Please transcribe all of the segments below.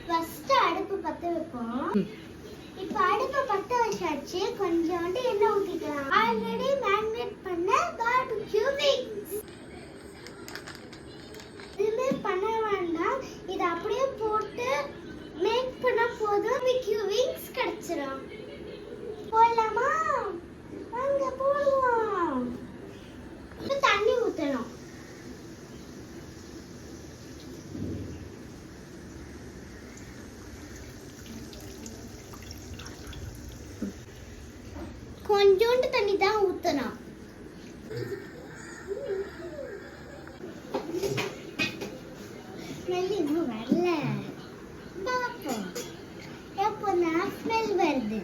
First அடுப்பு பத்த வைப்போம். இப்போ அடுப்பு பத்த வச்சாச்சு. கொஞ்சோண்டு எண்ணெய் ஊத்திக்கலாம். ஆல்ரெடி மேரினேட் பண்ண பார்பிக்யூ விங்ஸ். இதுமே பண்ண வேண்டாம். இது அப்படியே போட்டு மேக் பண்ணா போதும். பார்பிக்யூ விங்ஸ் கிடைச்சிரும். போடலாமா? வாங்க போடுவோம். இப்போ தண்ணி ஊத்தணும். கொஞ்சோண்டு தண்ணி தான் ஊத்தணும். ஸ்மெல் இன்னும் வரல. பாப்போம் எப்போ நான் ஸ்மெல் வருது.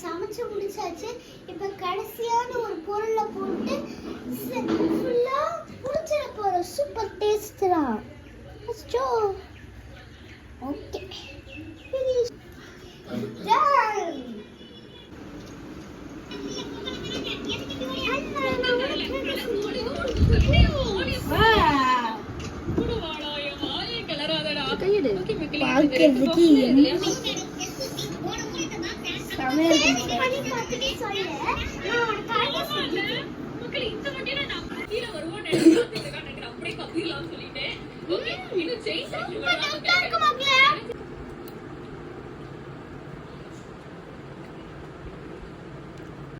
சமைச்சு முடிச்சாச்சு. இப்ப கடைசியான ஒரு பொருளை போட்டு ஃபுல்லா முடிச்சிட போறோம். சூப்பர் டேஸ்டா. Okay finish done. பாக்கிறதுக்கு